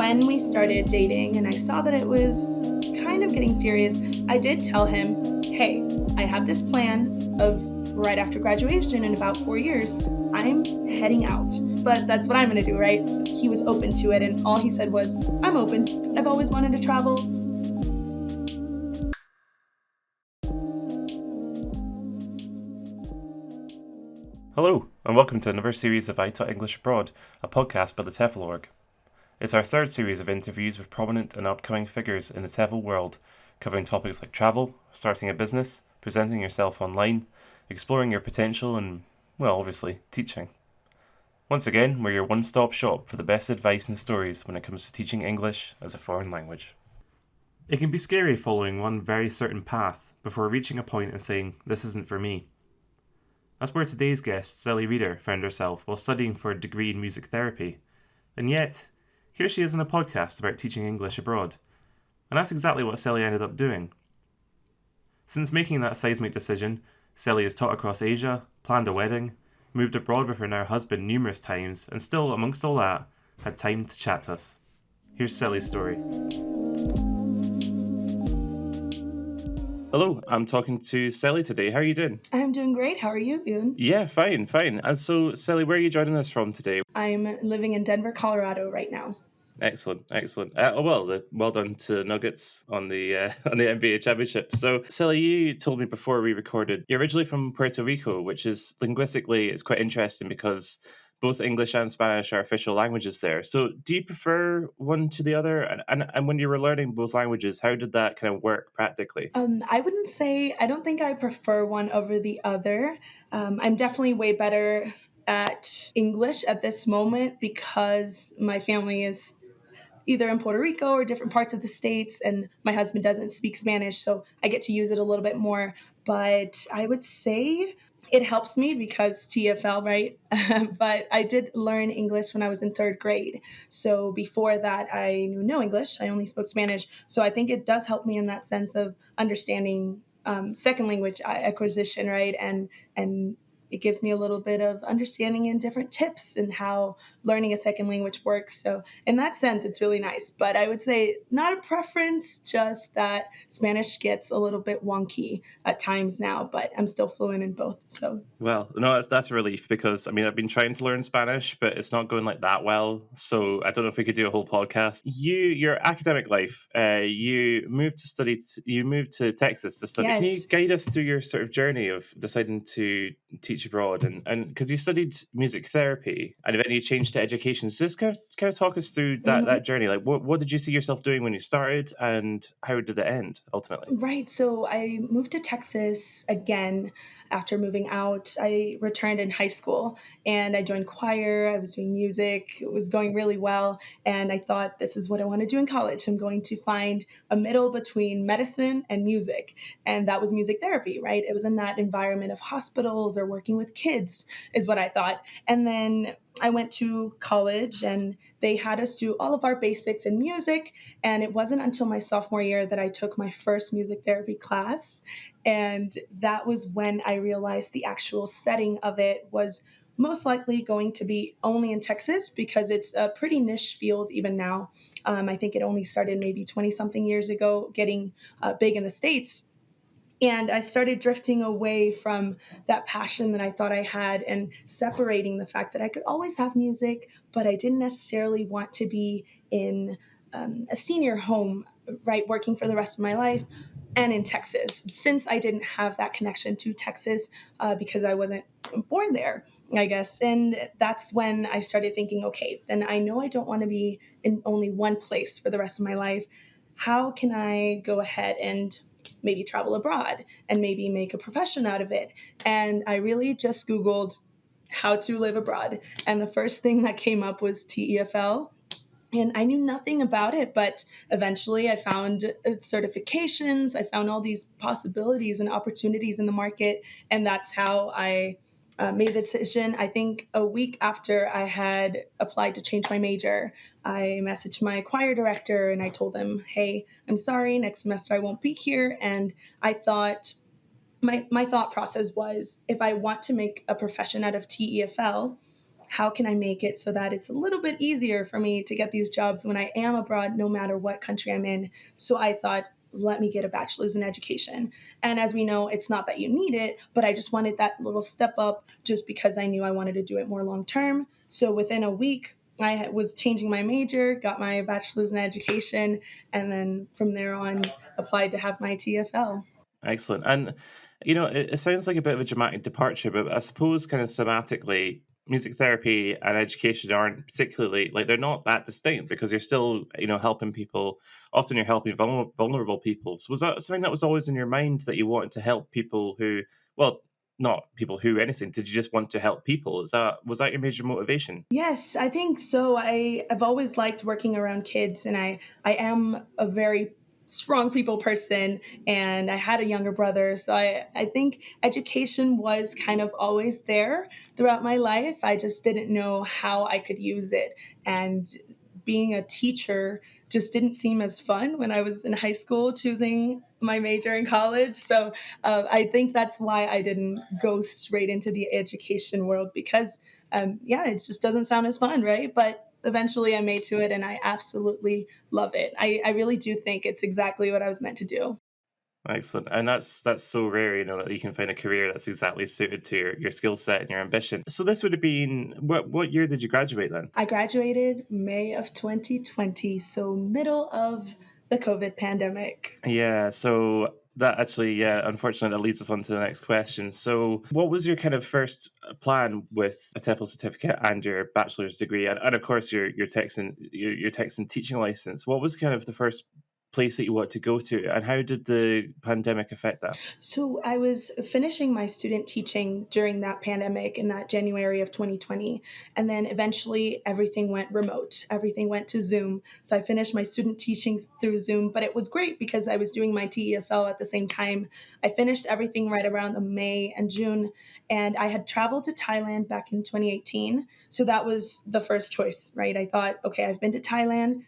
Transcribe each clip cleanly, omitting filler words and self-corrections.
when we started dating and I saw that it was kind of getting serious, I did tell him, hey, I have this plan of right after graduation in about 4 years, I'm heading out. But that's what I'm going to do, right? He was open to it, and all he said was, I'm open. I've always wanted to travel. Hello, and welcome to another series of I Taught English Abroad, a podcast by the TEFL org. It's our third series of interviews with prominent and upcoming figures in the TEFL world, covering topics like travel, starting a business, presenting yourself online, exploring your potential, and, well, obviously, teaching. Once again, we're your one-stop shop for the best advice and stories when it comes to teaching English as a foreign language. It can be scary following one very certain path before reaching a point and saying, this isn't for me. That's where today's guest, Celi Reeder, found herself while studying for a degree in music therapy. And yet, here she is in a podcast about teaching English abroad. And that's exactly what Celi ended up doing. Since making that seismic decision, Celi has taught across Asia, planned a wedding, moved abroad with her now husband numerous times, and still, amongst all that, had time to chat to us. Here's Celi's story. Hello, I'm talking to Celi today. How are you doing? I'm doing great. How are you, Ian? Yeah, fine. And so, Celi, where are you joining us from today? I'm living in Denver, Colorado right now. Excellent. Well done to Nuggets on the on the NBA championship. So, Celi, you told me before we recorded, you're originally from Puerto Rico, which is linguistically, it's quite interesting because both English and Spanish are official languages there. So do you prefer one to the other? And when you were learning both languages, how did that kind of work practically? I don't think I prefer one over the other. I'm definitely way better at English at this moment because my family is either in Puerto Rico or different parts of the States, and my husband doesn't speak Spanish, so I get to use it a little bit more. But I would say it helps me because TEFL, right? But I did learn English when I was in third grade. So before that, I knew no English. I only spoke Spanish. So I think it does help me in that sense of understanding second language acquisition, right? And it gives me a little bit of understanding and different tips and how learning a second language works. So in that sense, it's really nice. But I would say not a preference, just that Spanish gets a little bit wonky at times now, but I'm still fluent in both. So Well, no, that's a relief because I mean I've been trying to learn Spanish, but it's not going like that well. So I don't know if we could do a whole podcast. Your academic life, you moved to Texas to study. Can you yes. guide us through your sort of journey of deciding to teach abroad and because you studied music therapy and then you changed to education? So just kind of talk us through that journey. Like what did you see yourself doing when you started and how did it end ultimately? Right. So I moved to Texas again after moving out. I returned in high school and I joined choir. I was doing music. It was going really well. And I thought, this is what I want to do in college. I'm going to find a middle between medicine and music. And that was music therapy, right? It was in that environment of hospitals or working with kids, is what I thought. And then I went to college and they had us do all of our basics in music. And it wasn't until my sophomore year that I took my first music therapy class. And that was when I realized the actual setting of it was most likely going to be only in Texas because it's a pretty niche field even now. I think it only started maybe 20 something years ago, getting big in the States. And I started drifting away from that passion that I thought I had and separating the fact that I could always have music, but I didn't necessarily want to be in a senior home, right, working for the rest of my life and in Texas, since I didn't have that connection to Texas because I wasn't born there, I guess. And that's when I started thinking, okay, then I know I don't want to be in only one place for the rest of my life. How can I go ahead and maybe travel abroad and maybe make a profession out of it? And I really just Googled how to live abroad. And the first thing that came up was TEFL. And I knew nothing about it, but eventually I found certifications. I found all these possibilities and opportunities in the market. And that's how I made the decision. I think a week after I had applied to change my major, I messaged my choir director and I told them, hey, I'm sorry, next semester I won't be here. And I thought, my thought process was, if I want to make a profession out of TEFL, how can I make it so that it's a little bit easier for me to get these jobs when I am abroad, no matter what country I'm in? So I thought, let me get a bachelor's in education. And as we know, it's not that you need it, but I just wanted that little step up just because I knew I wanted to do it more long term. So within a week, I was changing my major, got my bachelor's in education, and then from there on applied to have my TFL. Excellent. And, it sounds like a bit of a dramatic departure, but I suppose kind of thematically, music therapy and education aren't particularly like they're not that distinct because you're still, helping people. Often you're helping vulnerable people. So was that something that was always in your mind that you wanted to help people who, well, not people who anything? Did you just want to help people? Was that your major motivation? Yes, I think so. I've always liked working around kids, and I am a very strong people person, and I had a younger brother. So I think education was kind of always there throughout my life. I just didn't know how I could use it. And being a teacher just didn't seem as fun when I was in high school choosing my major in college. So I think that's why I didn't go straight into the education world because yeah, it just doesn't sound as fun, right? But eventually I made to it and I absolutely love it. I really do think it's exactly what I was meant to do. Excellent. And that's so rare, that you can find a career that's exactly suited to your skill set and your ambition. So this would have been what year did you graduate then? I graduated May of 2020, so middle of the COVID pandemic. Yeah, so that actually, yeah, unfortunately, that leads us on to the next question. So, what was your kind of first plan with a TEFL certificate and your bachelor's degree, and of course your Texan teaching license? What was kind of the first place that you wanted to go to, and how did the pandemic affect that? So I was finishing my student teaching during that pandemic in that January of 2020. And then eventually everything went remote. Everything went to Zoom. So I finished my student teachings through Zoom, but it was great because I was doing my TEFL at the same time. I finished everything right around the May and June. And I had traveled to Thailand back in 2018. So that was the first choice, right? I thought, okay, I've been to Thailand.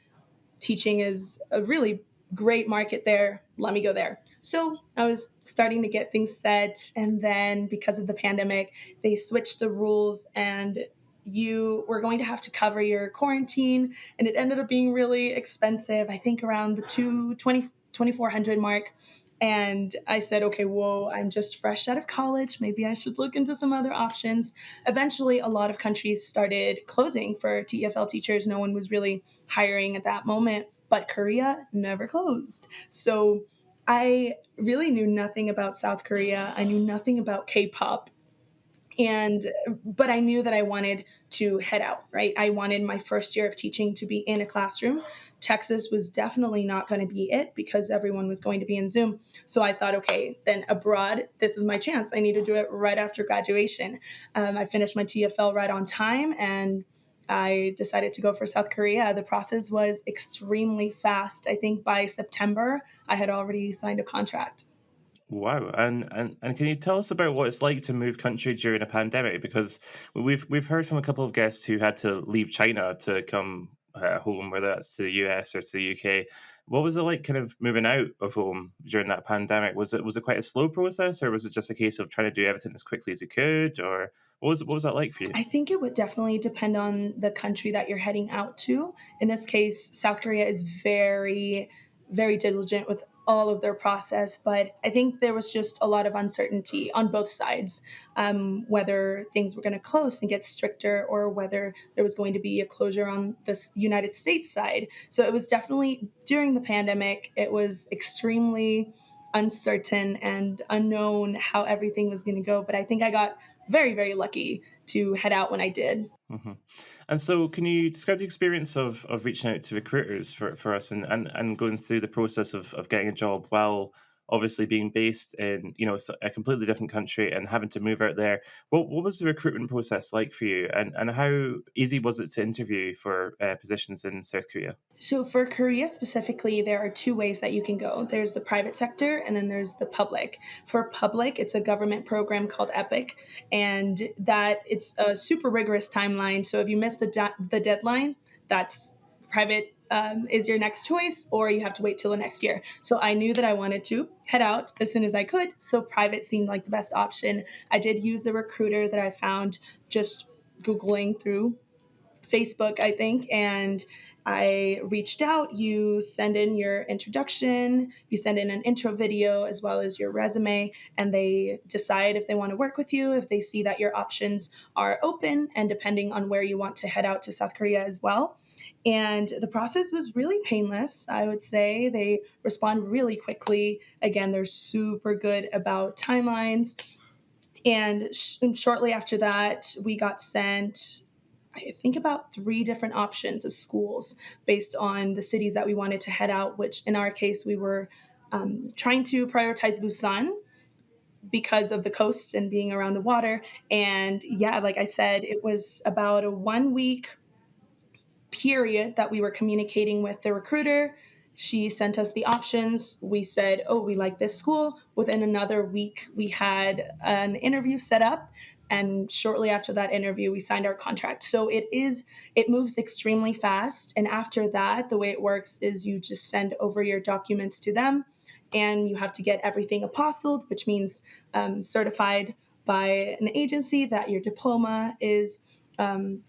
Teaching is a really great market there. Let me go there. So I was starting to get things set. And then because of the pandemic, they switched the rules and you were going to have to cover your quarantine. And it ended up being really expensive, I think around the 2,400 mark. And I said, okay, whoa, I'm just fresh out of college. Maybe I should look into some other options. Eventually, a lot of countries started closing for TEFL teachers. No one was really hiring at that moment, but Korea never closed. So I really knew nothing about South Korea. I knew nothing about K-pop, and but I knew that I wanted to head out, right? I wanted my first year of teaching to be in a classroom. Texas was definitely not going to be it because everyone was going to be in Zoom. So I thought, okay, then abroad, this is my chance. I need to do it right after graduation. I finished my TFL right on time, and I decided to go for South Korea. The process was extremely fast. I think by September I had already signed a contract. Wow, and can you tell us about what it's like to move country during a pandemic? Because we've heard from a couple of guests who had to leave China to come home, whether that's to the US or to the UK. What was it like, kind of moving out of home during that pandemic? Was it quite a slow process, or was it just a case of trying to do everything as quickly as you could, or what was that like for you? I think it would definitely depend on the country that you're heading out to. In this case, South Korea is very, very diligent with all of their process, but I think there was just a lot of uncertainty on both sides, whether things were going to close and get stricter or whether there was going to be a closure on the United States side. So it was definitely during the pandemic, it was extremely uncertain and unknown how everything was going to go. But I think I got very, very lucky to head out when I did. hmm And so, can you describe the experience of reaching out to recruiters for us and going through the process of getting a job while obviously being based in a completely different country and having to move out there? What was the recruitment process like for you, and how easy was it to interview for positions in South Korea? So, for Korea specifically, there are two ways that you can go there's the private sector, and then there's the public. For public, it's a government program called EPIC, and that it's a super rigorous timeline. So, if you miss the deadline, that's private is your next choice, or you have to wait till the next year. So I knew that I wanted to head out as soon as I could. So private seemed like the best option. I did use a recruiter that I found just Googling through Facebook, I think, and I reached out. You send in your introduction, you send in an intro video as well as your resume, and they decide if they want to work with you, if they see that your options are open, and depending on where you want to head out to South Korea as well. And the process was really painless, I would say. They respond really quickly. Again, they're super good about timelines. And shortly after that, we got sent, I think, about three different options of schools based on the cities that we wanted to head out, which in our case, we were trying to prioritize Busan because of the coast and being around the water. And yeah, like I said, it was about a 1 week period that we were communicating with the recruiter. She sent us the options. We said, oh, we like this school. Within another week, we had an interview set up. And shortly after that interview, we signed our contract. So it moves extremely fast. And after that, the way it works is you just send over your documents to them and you have to get everything apostilled, which means certified by an agency that your diploma is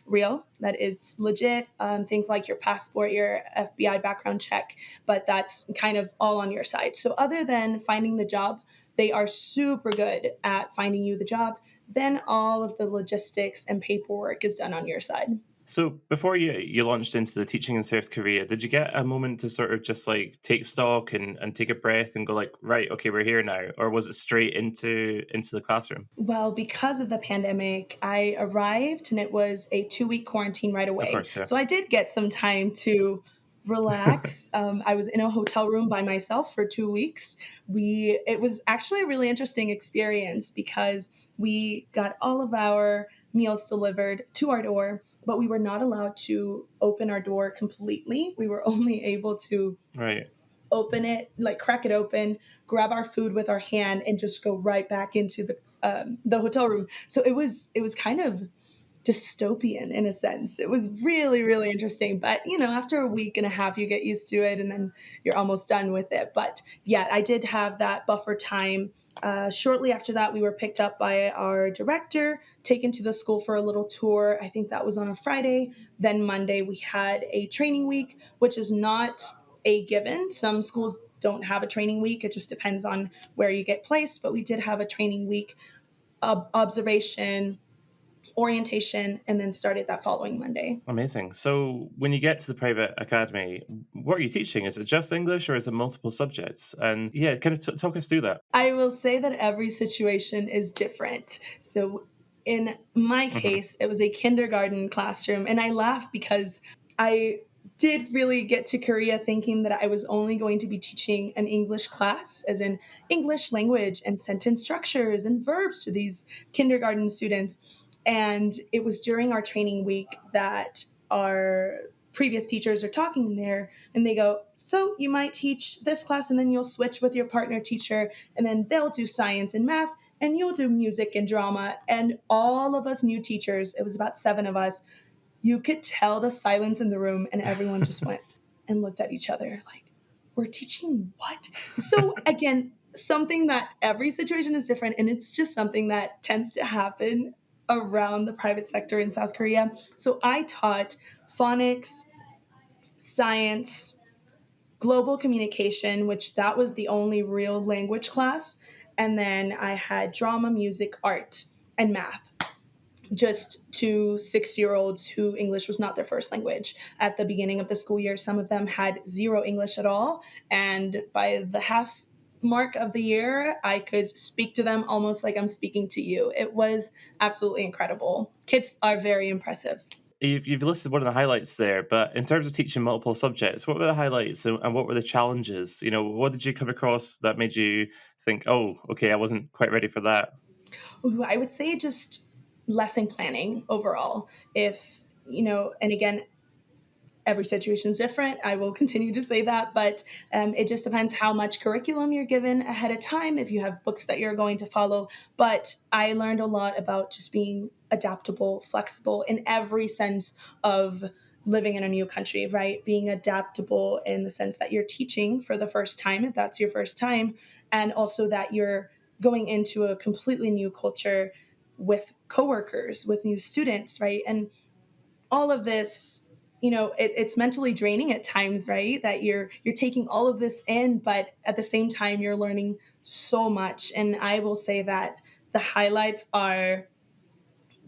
real, that is legit, things like your passport, your FBI background check, but that's kind of all on your side. So, other than finding the job, they are super good at finding you the job. Then all of the logistics and paperwork is done on your side. So before you launched into the teaching in South Korea, did you get a moment to sort of just like take stock and take a breath and go like, right, okay, we're here now, or was it straight into the classroom? Well, because of the pandemic, I arrived and it was a 2 week quarantine right Of away. course, yeah. So I did get some time to relax. I was in a hotel room by myself for 2 weeks. It was actually a really interesting experience because we got all of our meals delivered to our door, but we were not allowed to open our door completely. We were only able to Right. open it, like crack it open, grab our food with our hand, and just go right back into the hotel room. So it was kind of dystopian in a sense. It was really, really interesting. But, after a week and a half, you get used to it and then you're almost done with it. But yeah, I did have that buffer time. Shortly after that, we were picked up by our director, taken to the school for a little tour. I think that was on a Friday. Then Monday, we had a training week, which is not a given. Some schools don't have a training week. It just depends on where you get placed. But we did have a training week, observation, orientation, and then started that following Monday. Amazing. So when you get to the private academy, what are you teaching? Is it just English or is it multiple subjects? And yeah, kind of talk us through that. I will say that every situation is different. So in my Hmm. case, it was a kindergarten classroom, and I laugh because I did really get to Korea thinking that I was only going to be teaching an English class, as in English language and sentence structures and verbs to these kindergarten students. And it was during our training week that our previous teachers are talking there and they go, so you might teach this class and then you'll switch with your partner teacher and then they'll do science and math and you'll do music and drama. And all of us new teachers, it was about seven of us, you could tell the silence in the room and everyone just went and looked at each other like, we're teaching what? So again, something that every situation is different and it's just something that tends to happen around the private sector in South Korea. So I taught phonics, science, global communication, which that was the only real language class, and then I had drama, music, art, and math, just to 6 year olds who English was not their first language. At the beginning of the school year, some of them had zero English at all. And by the half mark of the year, I could speak to them almost like I'm speaking to you. It was absolutely incredible. Kids are very impressive. You've listed one of the highlights there, but in terms of teaching multiple subjects, what were the highlights and what were the challenges? You know, what did you come across that made you think, oh, okay, I wasn't quite ready for that? Ooh, I would say just lesson planning overall. And again, every situation is different. I will continue to say that, but it just depends how much curriculum you're given ahead of time, if you have books that you're going to follow. But I learned a lot about just being adaptable, flexible in every sense of living in a new country, right? Being adaptable in the sense that you're teaching for the first time, if that's your first time, and also that you're going into a completely new culture. with coworkers, with new students, right? And all of this, it's mentally draining at times, right? That you're taking all of this in, but at the same time you're learning so much. And I will say that the highlights are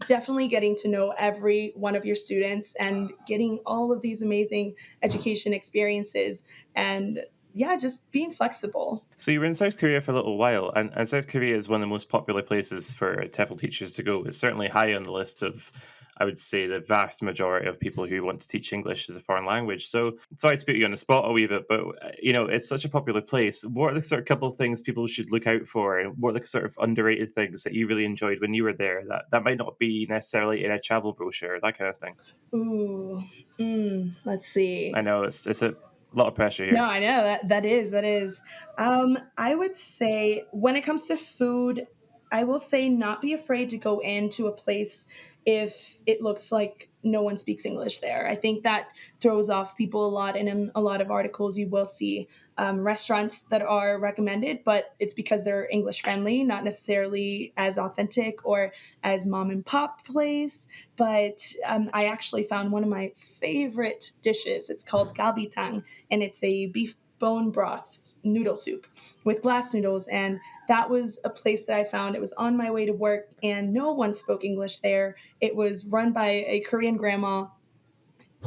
definitely getting to know every one of your students and getting all of these amazing education experiences, and yeah, just being flexible. So you were in South Korea for a little while, and South Korea is one of the most popular places for TEFL teachers to go. It's certainly high on the list of, I would say, the vast majority of people who want to teach English as a foreign language. So sorry to put you on the spot a wee bit, but it's such a popular place. What are the sort of couple of things people should look out for, and what are the sort of underrated things that you really enjoyed when you were there that might not be necessarily in a travel brochure, that kind of thing? Ooh, let's I see. know it's a lot of pressure No, here. I know that is. I would say when it comes to food, I will say not be afraid to go into a place if it looks like no one speaks English there. I think that throws off people a lot, and in a lot of articles you will see restaurants that are recommended, but it's because they're English friendly, not necessarily as authentic or as mom and pop place. But I actually found one of my favorite dishes. It's called galbitang, and it's a beef bone broth noodle soup with glass noodles. And that was a place that I found. It was on my way to work, and no one spoke English there. It was run by a Korean grandma,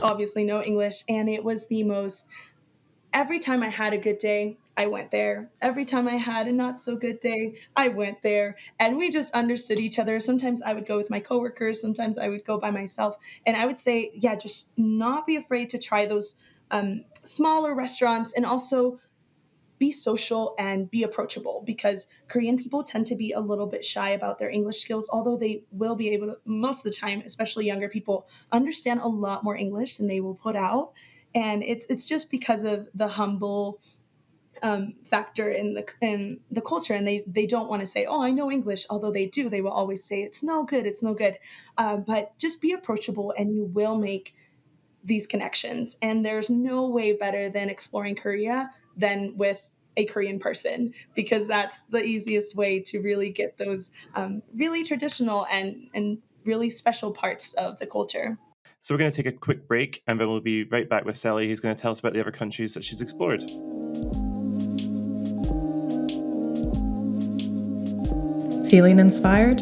obviously no English, and it was the most. Every time I had a good day, I went there. Every time I had a not so good day, I went there. And we just understood each other. Sometimes I would go with my coworkers, sometimes I would go by myself. And I would say, yeah, just not be afraid to try those smaller restaurants, and also be social and be approachable, because Korean people tend to be a little bit shy about their English skills, although they will be able to, most of the time, especially younger people, understand a lot more English than they will put out. And it's just because of the humble factor in the culture, and they don't want to say, "Oh, I know English," although they do. They will always say, "It's no good, it's no good." But just be approachable, and you will make these connections. And there's no way better than exploring Korea than with a Korean person, because that's the easiest way to really get those really traditional and really special parts of the culture. So we're going to take a quick break, and then we'll be right back with Celi, who's going to tell us about the other countries that she's explored. Feeling inspired?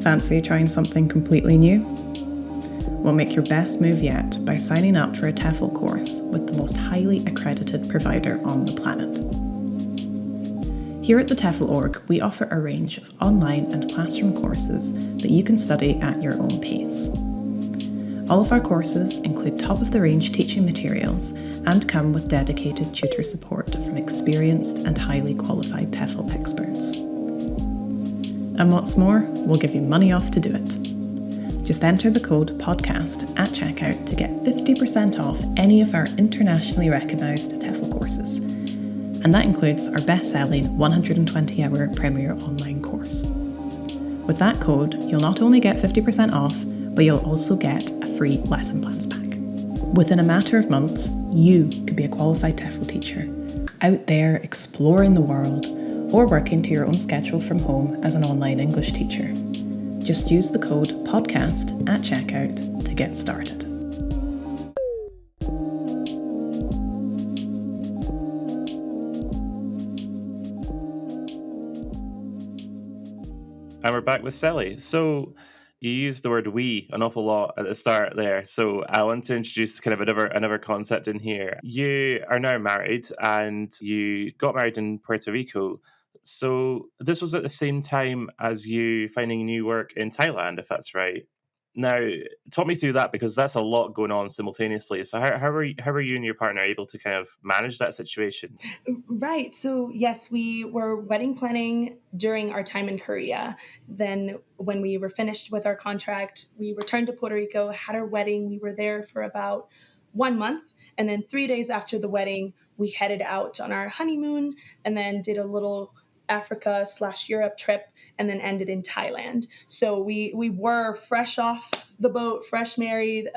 Fancy trying something completely new? Well, make your best move yet by signing up for a TEFL course with the most highly accredited provider on the planet. Here at the TEFL org, we offer a range of online and classroom courses that you can study at your own pace. All of our courses include top-of-the-range teaching materials and come with dedicated tutor support from experienced and highly qualified TEFL experts. And what's more, we'll give you money off to do it. Just enter the code PODCAST at checkout to get 50% off any of our internationally recognised TEFL courses. And that includes our best-selling 120-hour Premier online course. With that code, you'll not only get 50% off, but you'll also get a free lesson plans pack. Within a matter of months, you could be a qualified TEFL teacher, out there exploring the world, or working to your own schedule from home as an online English teacher. Just use the code PODCAST at checkout to get started. And we're back with Celi. So you used the word "we" an awful lot at the start there. So I want to introduce kind of another concept in here. You are now married, and you got married in Puerto Rico. So this was at the same time as you finding new work in Thailand, if that's right. Now, talk me through that, because that's a lot going on simultaneously. So how are you and your partner able to kind of manage that situation? Right. So, yes, we were wedding planning during our time in Korea. Then, when we were finished with our contract, we returned to Puerto Rico, had our wedding. We were there for about 1 month. And then 3 days after the wedding, we headed out on our honeymoon, and then did a little Africa/Europe trip, and then ended in Thailand. So we were fresh off the boat, fresh married,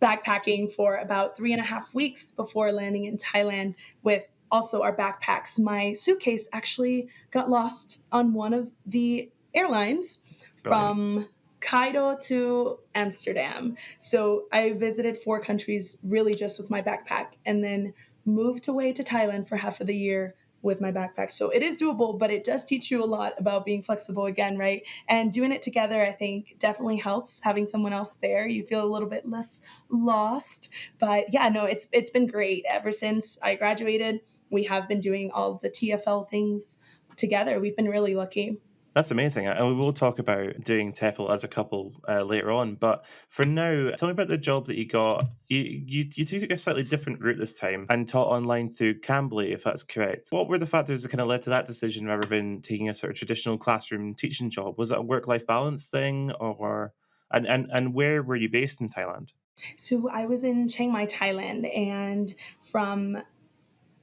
backpacking for about 3.5 weeks before landing in Thailand with also our backpacks. My suitcase actually got lost on one of the airlines Brilliant. from Cairo to Amsterdam. So I visited 4 countries really just with my backpack, and then moved away to Thailand for half of the year with my backpack. So it is doable, but it does teach you a lot about being flexible again, right? And doing it together, I think, definitely helps. Having someone else there, you feel a little bit less lost. But yeah, no, it's been great ever since I graduated. We have been doing all the TFL things together. We've been really lucky. That's amazing. And we will talk about doing TEFL as a couple later on. But for now, tell me about the job that you got. You took a slightly different route this time and taught online through Cambly, if that's correct. What were the factors that kind of led to that decision rather than taking a sort of traditional classroom teaching job? Was it a work-life balance thing, or and where were you based in Thailand? So I was in Chiang Mai, Thailand, and from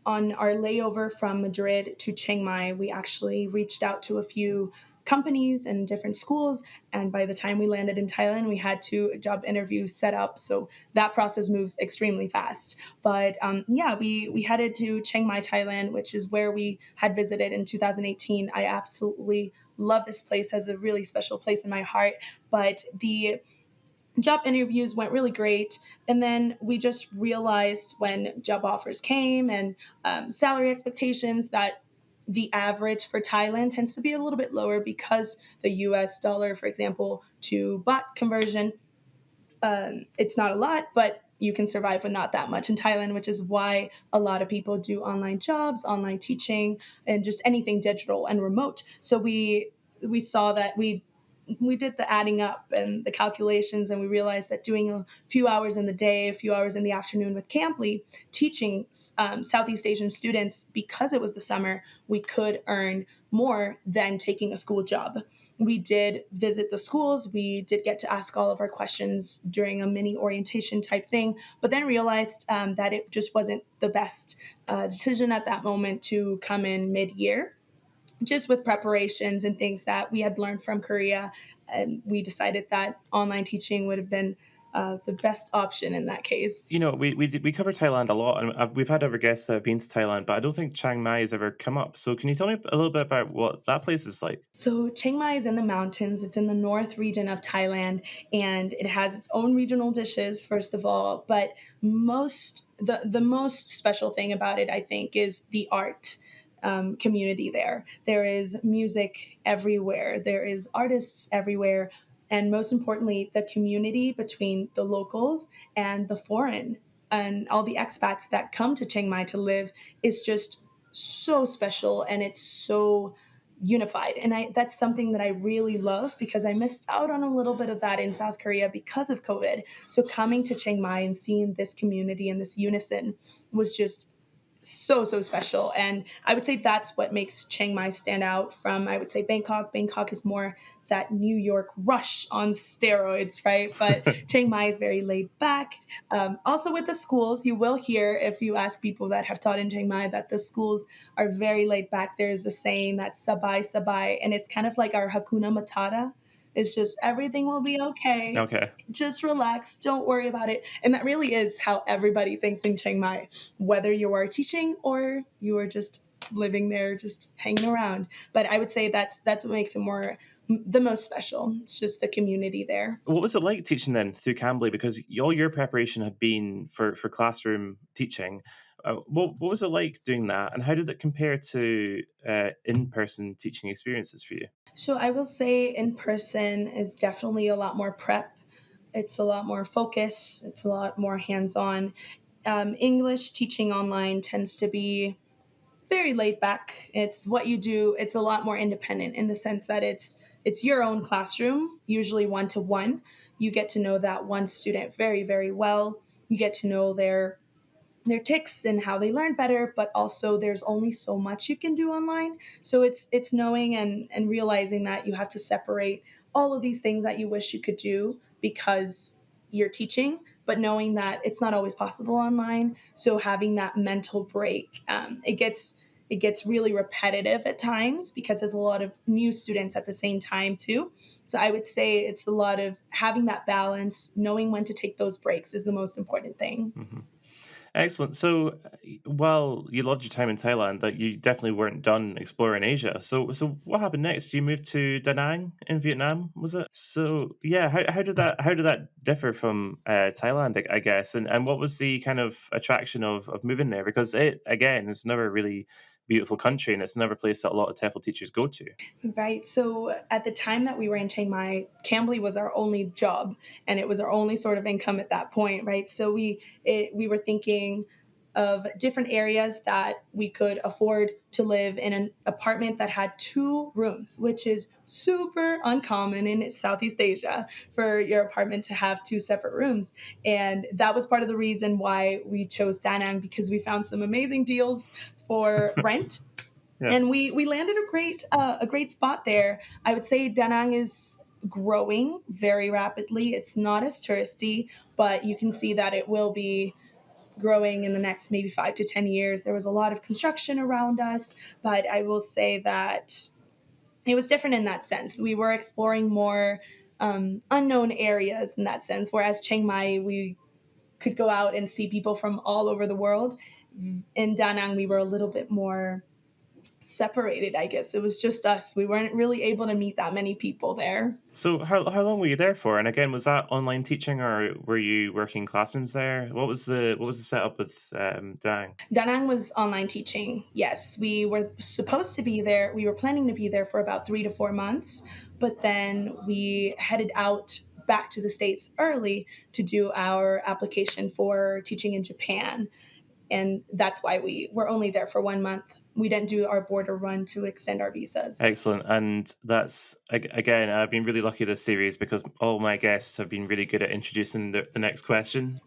on our layover from Madrid to Chiang Mai, we actually reached out to a few companies and different schools. And by the time we landed in Thailand, we had 2 job interviews set up. So that process moves extremely fast. But yeah, we headed to Chiang Mai, Thailand, which is where we had visited in 2018. I absolutely love this place, has a really special place in my heart. But the job interviews went really great. And then we just realized when job offers came and salary expectations that the average for Thailand tends to be a little bit lower because the US dollar, for example, to baht conversion, it's not a lot, but you can survive with not that much in Thailand, which is why a lot of people do online jobs, online teaching, and just anything digital and remote. So we saw that we did the adding up and the calculations, and we realized that doing a few hours in the day, a few hours in the afternoon with Camply, teaching Southeast Asian students, because it was the summer, we could earn more than taking a school job. We did visit the schools. We did get to ask all of our questions during a mini orientation type thing, but then realized that it just wasn't the best decision at that moment to come in mid-year, just with preparations and things that we had learned from Korea. And we decided that online teaching would have been the best option in that case. You know, we cover Thailand a lot, and we've had other guests that have been to Thailand, but I don't think Chiang Mai has ever come up. So can you tell me a little bit about what that place is like? So Chiang Mai is in the mountains. It's in the north region of Thailand, and it has its own regional dishes, first of all. But the most special thing about it, I think, is the art community there. There is music everywhere. There is artists everywhere. And most importantly, the community between the locals and the foreign and all the expats that come to Chiang Mai to live is just so special, and it's so unified. And that's something that I really love because I missed out on a little bit of that in South Korea because of COVID. So coming to Chiang Mai and seeing this community and this unison was just so special. And I would say that's what makes Chiang Mai stand out from, I would say, Bangkok. Bangkok is more that New York rush on steroids, right? But Chiang Mai is very laid back. Also with the schools, you will hear, if you ask people that have taught in Chiang Mai, that the schools are very laid back. There's a saying that's sabai sabai, and it's kind of like our Hakuna Matata. It's just everything will be okay. Okay. Just relax. Don't worry about it. And that really is how everybody thinks in Chiang Mai, whether you are teaching or you are just living there, just hanging around. But I would say that's what makes it the most special. It's just the community there. What was it like teaching then through Cambly? Because all your preparation had been for classroom teaching. What was it like doing that, and how did it compare to in-person teaching experiences for you? So I will say in person is definitely a lot more prep. It's a lot more focus. It's a lot more hands-on. English teaching online tends to be very laid back. It's what you do. It's a lot more independent in the sense that it's your own classroom, usually 1-to-1. You get to know that one student very well. You get to know their ticks and how they learn better, but also there's only so much you can do online. So it's knowing and realizing that you have to separate all of these things that you wish you could do because you're teaching, but knowing that it's not always possible online. So having that mental break, it gets really repetitive at times because there's a lot of new students at the same time too. So I would say it's a lot of having that balance, knowing when to take those breaks is the most important thing. Mm-hmm. Excellent. So, while you loved your time in Thailand, that you definitely weren't done exploring Asia. So what happened next? You moved to Da Nang in Vietnam, was it? So, yeah, how did that differ from Thailand, I guess, and what was the kind of attraction of moving there? Because it again is never a really beautiful country, and it's another place that a lot of TEFL teachers go to. Right. So at the time that we were in Chiang Mai, Cambly was our only job, and it was our only sort of income at that point, right? So we were thinking of different areas that we could afford to live in an apartment that had 2 rooms, which is super uncommon in Southeast Asia for your apartment to have 2 separate rooms. And that was part of the reason why we chose Da Nang, because we found some amazing deals for rent, Yeah. and we landed a great spot there. I would say Da Nang is growing very rapidly. It's not as touristy, but you can see that it will be growing in the next maybe 5 to 10 years. There was a lot of construction around us, but I will say that it was different in that sense. We were exploring more unknown areas in that sense, whereas Chiang Mai, we could go out and see people from all over the world. In Da Nang, we were a little bit more separated, I guess. It was just us. We weren't really able to meet that many people there. So how long were you there for? And again, was that online teaching or were you working classrooms there? What was the setup with Dang? Da Nang was online teaching. Yes, we were supposed to be there. We were planning to be there for about 3 to 4 months, but then we headed out back to the States early to do our application for teaching in Japan. And that's why we were only there for 1 month. We didn't do our border run to extend our visas. Excellent. And that's again, I've been really lucky this series because all my guests have been really good at introducing the next question.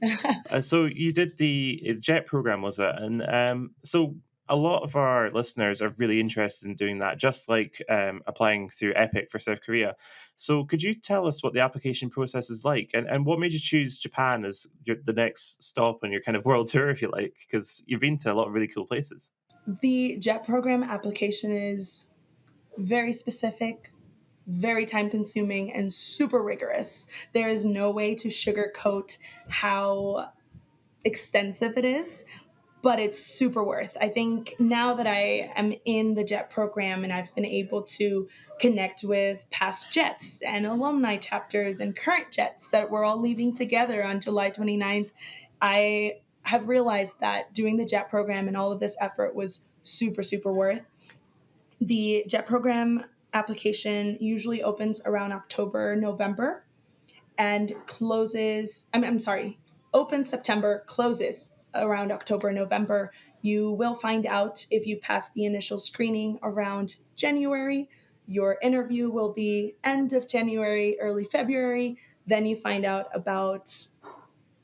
So you did the JET program, was it? And so a lot of our listeners are really interested in doing that, just like applying through EPIC for South Korea. So could you tell us what the application process is like, and what made you choose Japan as the next stop on your kind of world tour, if you like, because you've been to a lot of really cool places. The JET program application is very specific, very time consuming, and super rigorous. There is no way to sugarcoat how extensive it is, but it's super worth. I think now that I am in the JET program and I've been able to connect with past JETs and alumni chapters and current JETs that we're all leaving together on July 29th, I have realized that doing the JET program and all of this effort was super, super worth. The JET program application usually opens around October, November, and closes, I'm sorry, opens September, closes around October, November. You will find out if you pass the initial screening around January. Your interview will be end of January, early February. Then you find out about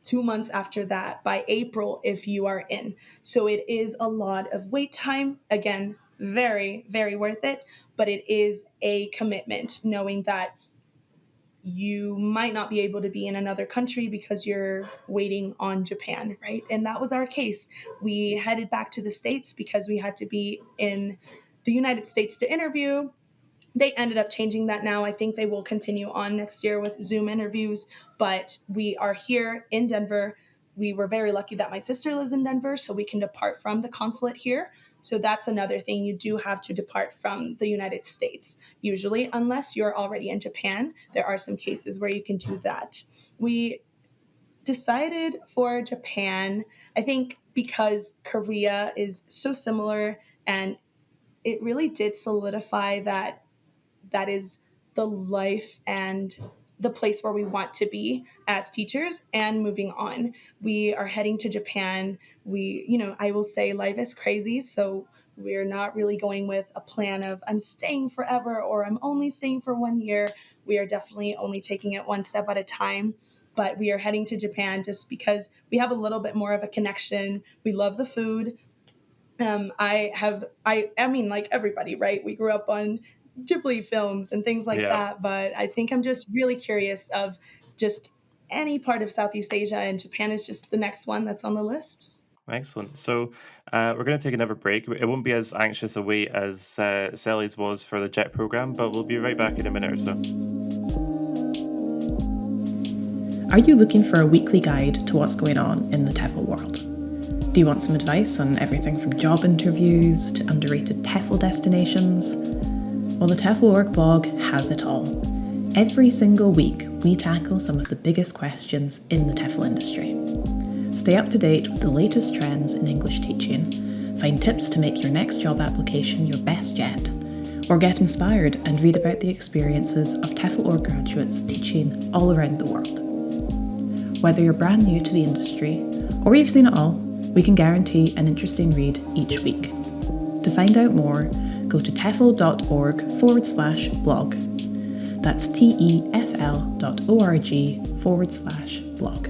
2 months after that, by April, if you are in. So it is a lot of wait time. Again, very, very worth it, but it is a commitment knowing that you might not be able to be in another country because you're waiting on Japan, right? And that was our case. We headed back to the States because we had to be in the United States to interview. They ended up changing that now. I think they will continue on next year with Zoom interviews, but we are here in Denver. We were very lucky that my sister lives in Denver, so we can depart from the consulate here. So that's another thing. You do have to depart from the United States, usually, unless you're already in Japan. There are some cases where you can do that. We decided for Japan, I think because Korea is so similar, and it really did solidify that that is the life and the place where we want to be as teachers. And moving on, we are heading to Japan. I will say life is crazy, so we're not really going with a plan of I'm staying forever or I'm only staying for 1 year. We are definitely only taking it one step at a time, but we are heading to Japan just because we have a little bit more of a connection. We love the food. I mean, like everybody, right? We grew up on Ghibli films and things like Yeah. that, but I think I'm just really curious of just any part of Southeast Asia, and Japan is just the next one that's on the list. Excellent. So we're going to take another break. It won't be as anxious a wait as Celi's was for the JET program, but we'll be right back in a minute or so. Are you looking for a weekly guide to what's going on in the TEFL world? Do you want some advice on everything from job interviews to underrated TEFL destinations? Well, the TEFL.org blog has it all. Every single week, we tackle some of the biggest questions in the TEFL industry. Stay up to date with the latest trends in English teaching, find tips to make your next job application your best yet, or get inspired and read about the experiences of TEFL.org graduates teaching all around the world. Whether you're brand new to the industry or you've seen it all, we can guarantee an interesting read each week. To find out more, go to tefl.org/blog. That's tefl.org/blog.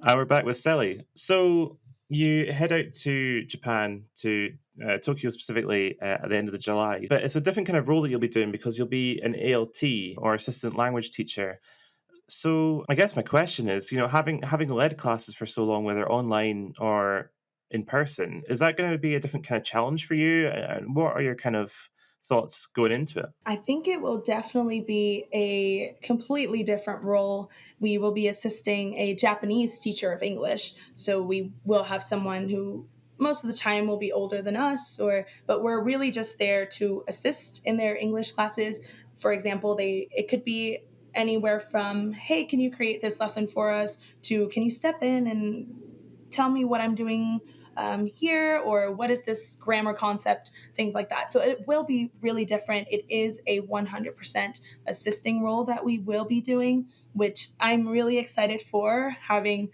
And we're back with Celi. So you head out to Japan, to Tokyo specifically, at the end of July. But it's a different kind of role that you'll be doing because you'll be an ALT or assistant language teacher. So I guess my question is, having led classes for so long, whether online or in person, is that going to be a different kind of challenge for you? And what are your kind of thoughts going into it? I think it will definitely be a completely different role. We will be assisting a Japanese teacher of English. So we will have someone who most of the time will be older than us, but we're really just there to assist in their English classes. For example, it could be anywhere from, hey, can you create this lesson for us, to can you step in and tell me what I'm doing here, or what is this grammar concept, things like that. So it will be really different. It is a 100% assisting role that we will be doing, which I'm really excited for, having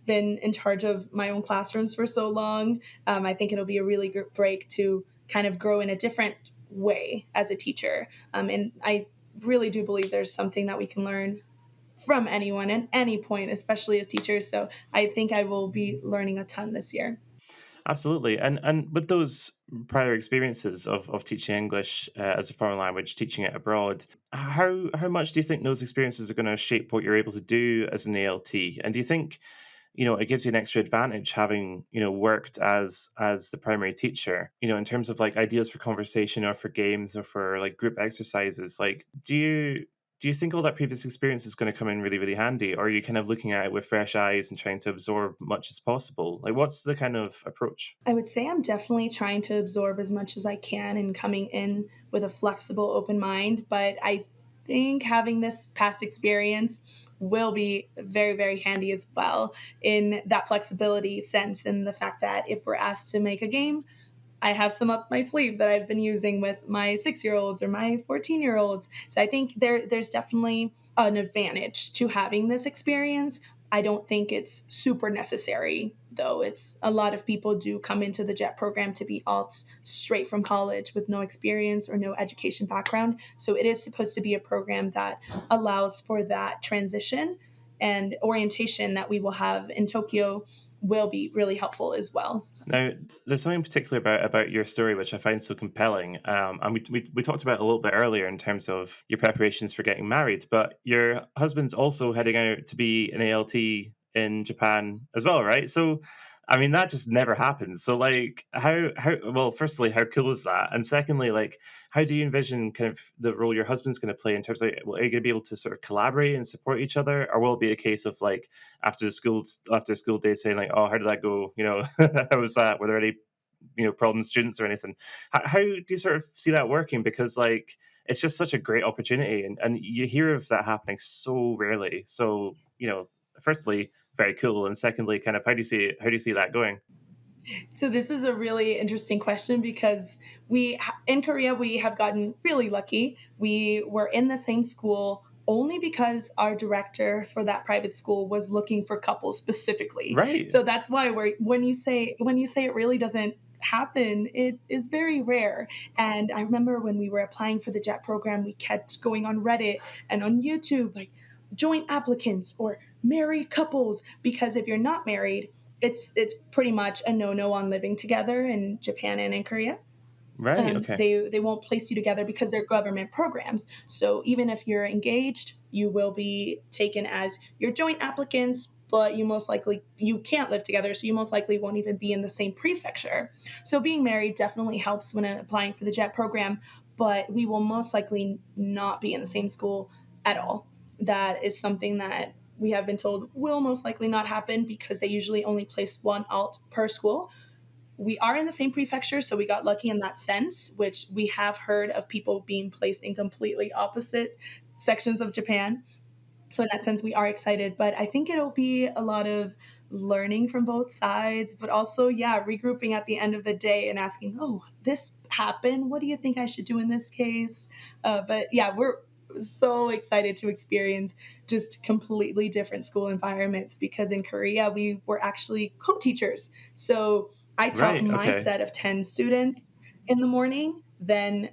been in charge of my own classrooms for so long. I think it'll be a really good break to kind of grow in a different way as a teacher. And I really do believe there's something that we can learn from anyone at any point, especially as teachers. So I think I will be learning a ton this year. Absolutely. And with those prior experiences of teaching English as a foreign language, teaching it abroad, how much do you think those experiences are going to shape what you're able to do as an ALT? And do you think, it gives you an extra advantage having, worked as the primary teacher, in terms of like ideas for conversation or for games or for like group exercises? Like, do you think all that previous experience is going to come in really, really handy? Or are you kind of looking at it with fresh eyes and trying to absorb much as possible? Like, what's the kind of approach? I would say I'm definitely trying to absorb as much as I can and coming in with a flexible, open mind. But I think having this past experience will be very, very handy as well, in that flexibility sense, and the fact that if we're asked to make a game, I have some up my sleeve that I've been using with my 6-year-olds or my 14-year-olds. So I think there's definitely an advantage to having this experience. I don't think it's super necessary, though. It's a lot of people do come into the JET program to be alts straight from college with no experience or no education background. So it is supposed to be a program that allows for that transition, and orientation that we will have in Tokyo will be really helpful as well. So. Now, there's something particular about your story which I find so compelling, and we talked about it a little bit earlier in terms of your preparations for getting married. But your husband's also heading out to be an ALT in Japan as well, right? So, I mean, that just never happens. So, like, how well, firstly, how cool is that? And secondly, like, how do you envision kind of the role your husband's going to play in terms of, well, are you going to be able to sort of collaborate and support each other, or will it be a case of like after school day saying like, oh, how did that go? How was that? Were there any problem students or anything? How do you sort of see that working? Because like it's just such a great opportunity, and you hear of that happening so rarely. So firstly, very cool, and secondly, kind of how do you see that going? So this is a really interesting question, because in Korea, we have gotten really lucky. We were in the same school only because our director for that private school was looking for couples specifically. Right. So that's why when you say it really doesn't happen, it is very rare. And I remember when we were applying for the JET program, we kept going on Reddit and on YouTube, like joint applicants or married couples, because if you're not married, it's pretty much a no on living together in Japan and in Korea. Right. Okay. They won't place you together because they're government programs. So even if you're engaged, you will be taken as your joint applicants, but you can't live together, so you most likely won't even be in the same prefecture. So being married definitely helps when applying for the JET program, but we will most likely not be in the same school at all. That is something that we have been told will most likely not happen because they usually only place one alt per school. We are in the same prefecture, so we got lucky in that sense, which we have heard of people being placed in completely opposite sections of Japan. So in that sense, we are excited, but I think it'll be a lot of learning from both sides, but also, yeah, regrouping at the end of the day and asking, oh, this happened. What do you think I should do in this case? But yeah, we're so excited to experience just completely different school environments because in Korea, we were actually co teachers. So I taught Right. my Okay. set of 10 students in the morning, then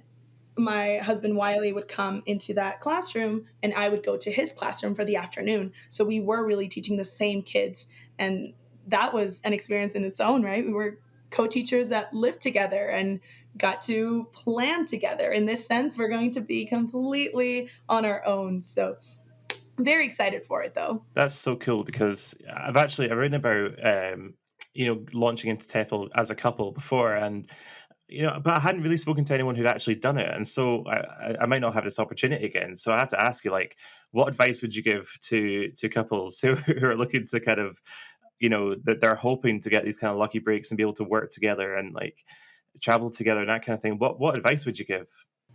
my husband Wiley would come into that classroom and I would go to his classroom for the afternoon. So we were really teaching the same kids. And that was an experience in its own, right? We were co teachers that lived together and got to plan together. In this sense, we're going to be completely on our own. So very excited for it though. That's so cool because I've written about launching into TEFL as a couple before, and but I hadn't really spoken to anyone who'd actually done it, and so I might not have this opportunity again. So I have to ask you, like, what advice would you give to couples who are looking to kind of, that they're hoping to get these kind of lucky breaks and be able to work together and like travel together and that kind of thing? What advice would you give?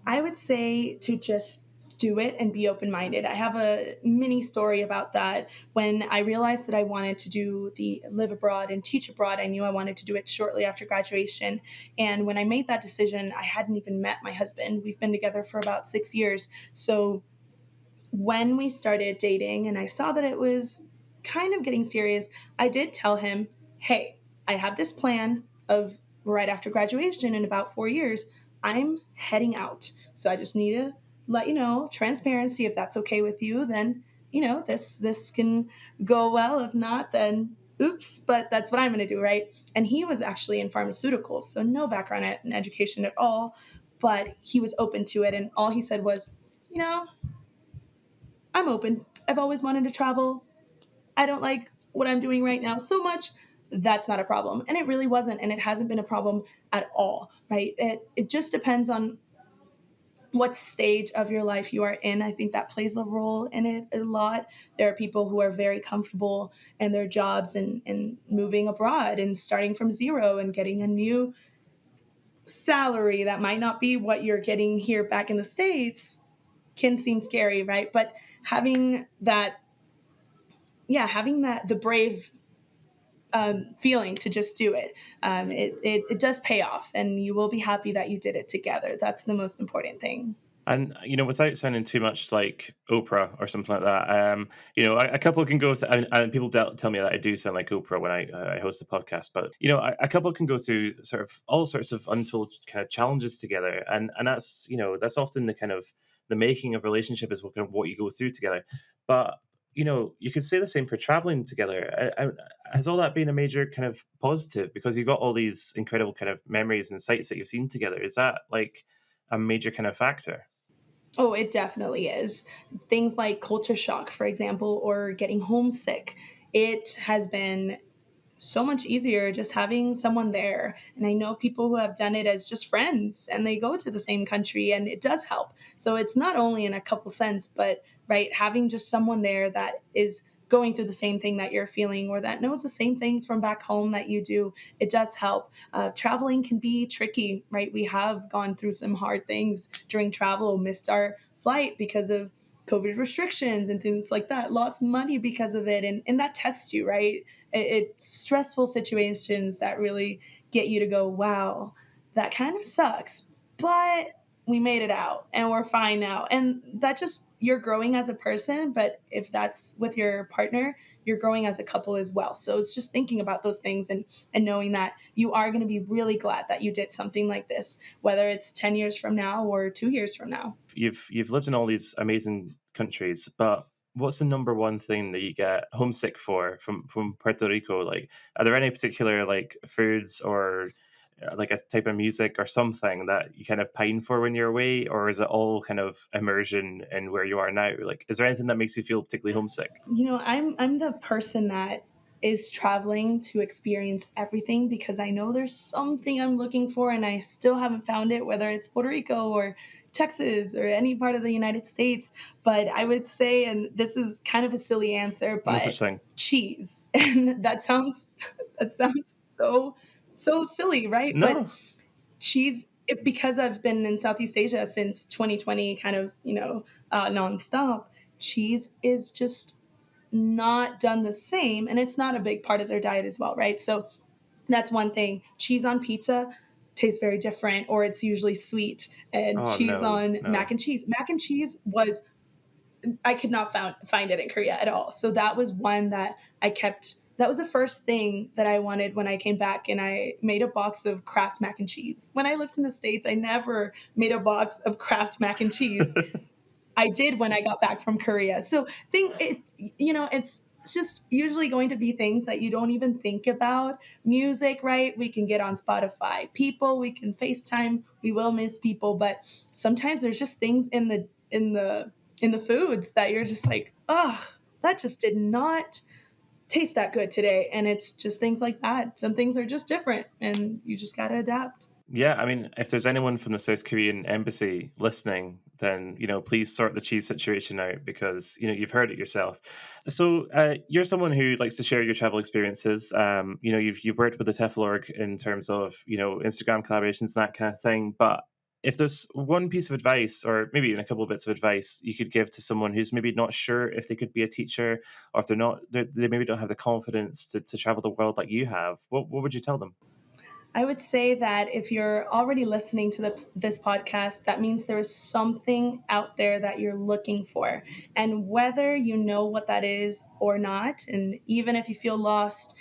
I would say to just do it and be open minded. I have a mini story about that. When I realized that I wanted to do the live abroad and teach abroad, I knew I wanted to do it shortly after graduation. And when I made that decision, I hadn't even met my husband. We've been together for about 6 years. So when we started dating and I saw that it was kind of getting serious, I did tell him, hey, I have this plan of right after graduation in about 4 years, I'm heading out. So I just need to let you know, transparency, if that's okay with you, then, this can go well. If not, then oops, but that's what I'm going to do, right? And he was actually in pharmaceuticals, so no background in education at all, but he was open to it. And all he said was, you know, I'm open. I've always wanted to travel. I don't like what I'm doing right now so much. That's not a problem. And it really wasn't. And it hasn't been a problem at all, right? It just depends on what stage of your life you are in. I think that plays a role in it a lot. There are people who are very comfortable in their jobs and moving abroad and starting from zero and getting a new salary that might not be what you're getting here back in the States can seem scary, right? But having that having that the brave feeling to just do it, it does pay off, and you will be happy that you did it together. That's the most important thing. And without sounding too much like Oprah or something like that, a couple can go through, and people tell me that I do sound like Oprah when I host a podcast. But a couple can go through sort of all sorts of untold kind of challenges together, and that's that's often the kind of the making of relationship is what you go through together. But you could say the same for traveling together. Has all that been a major kind of positive because you've got all these incredible kind of memories and sights that you've seen together? Is that like a major kind of factor? Oh, it definitely is. Things like culture shock, for example, or getting homesick. It has been so much easier just having someone there. And I know people who have done it as just friends and they go to the same country and it does help. So it's not only in a couple sense, but right, having just someone there that is going through the same thing that you're feeling or that knows the same things from back home that you do, it does help. Traveling can be tricky, right? We have gone through some hard things during travel, missed our flight because of COVID restrictions and things like that, lost money because of it. And that tests you, right? It's stressful situations that really get you to go, wow, that kind of sucks, but we made it out and we're fine now. And that just, you're growing as a person, but if that's with your partner, you're growing as a couple as well. So it's just thinking about those things and knowing that you are going to be really glad that you did something like this, whether it's 10 years from now or 2 years from now. You've lived in all these amazing countries, but what's the number one thing that you get homesick for from Puerto Rico? Like, are there any particular like foods or like a type of music or something that you kind of pine for when you're away, or is it all kind of immersion in where you are now? Like, is there anything that makes you feel particularly homesick? I'm the person that is traveling to experience everything because I know there's something I'm looking for and I still haven't found it, whether it's Puerto Rico or Texas or any part of the United States, but I would say, and this is kind of a silly answer, No but such thing. cheese. And that sounds so silly, right? But No. cheese, because I've been in Southeast Asia since 2020, kind of, nonstop, cheese is just not done the same. And it's not a big part of their diet as well, right? So that's one thing. Cheese on pizza tastes very different, or it's usually sweet. And Oh, cheese no, on mac no. and cheese. Mac and cheese was, I could not find it in Korea at all. So that was one that I kept. That was the first thing that I wanted when I came back, and I made a box of Kraft mac and cheese. When I lived in the States, I never made a box of Kraft mac and cheese. I did when I got back from Korea. So it's just usually going to be things that you don't even think about. Music, right? We can get on Spotify. People, we can FaceTime. We will miss people, but sometimes there's just things in the foods that you're just like, oh, that just did not taste that good today. And it's just things like that. Some things are just different, and you just gotta adapt. Yeah, I mean, if there's anyone from the South Korean embassy listening, then please sort the cheese situation out because you've heard it yourself. So you're someone who likes to share your travel experiences. You've worked with the TEFL in terms of Instagram collaborations and that kind of thing. But if there's one piece of advice, or maybe even a couple of bits of advice, you could give to someone who's maybe not sure if they could be a teacher, or if they maybe don't have the confidence to travel the world like you have, what would you tell them? I would say that if you're already listening to this podcast, that means there is something out there that you're looking for. And whether you know what that is or not, and even if you feel lost,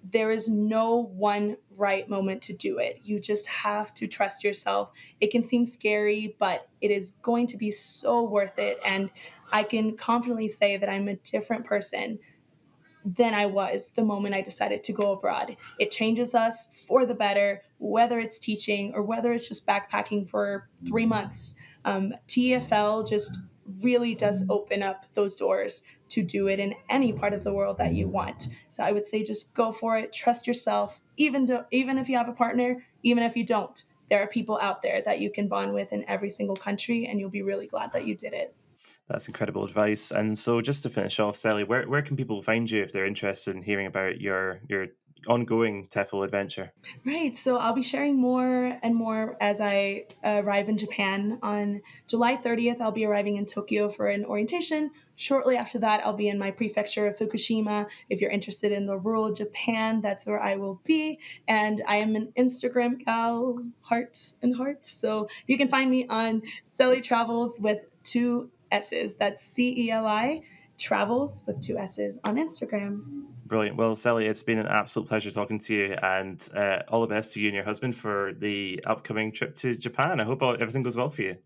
there is no one right moment to do it. You just have to trust yourself. It can seem scary, but it is going to be so worth it. And I can confidently say that I'm a different person than I was the moment I decided to go abroad. It changes us for the better, whether it's teaching or whether it's just backpacking for 3 months. TEFL just really does open up those doors to do it in any part of the world that you want. So I would say just go for it, trust yourself, even if you have a partner, even if you don't. There are people out there that you can bond with in every single country, and you'll be really glad that you did it. That's incredible advice. And so, just to finish off, Celi, where can people find you if they're interested in hearing about your ongoing TEFL adventure? Right. So I'll be sharing more and more as I arrive in Japan. On July 30th, I'll be arriving in Tokyo for an orientation. Shortly after that, I'll be in my prefecture of Fukushima. If you're interested in the rural Japan, that's where I will be. And I am an Instagram gal, heart and heart. So you can find me on Celi Travels with 2 S's. That's CELI Travels with 2 S's on Instagram. Brilliant. Well, Celi, it's been an absolute pleasure talking to you, and all the best to you and your husband for the upcoming trip to Japan. I hope everything goes well for you.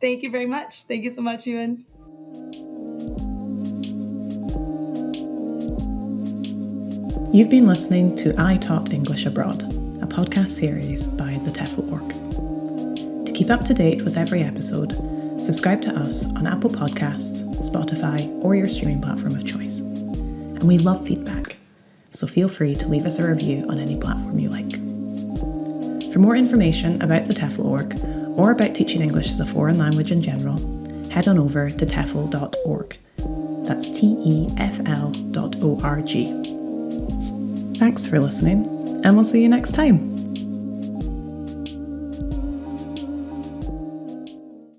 Thank you very much. Thank you so much, Ewan. You've been listening to I Taught English Abroad, a podcast series by the TEFL Org. To keep up to date with every episode, subscribe to us on Apple Podcasts, Spotify, or your streaming platform of choice. And we love feedback, so feel free to leave us a review on any platform you like. For more information about the TEFL Org, or about teaching English as a foreign language in general, head on over to tefl.org. That's TEFL.org. Thanks for listening, and we'll see you next time.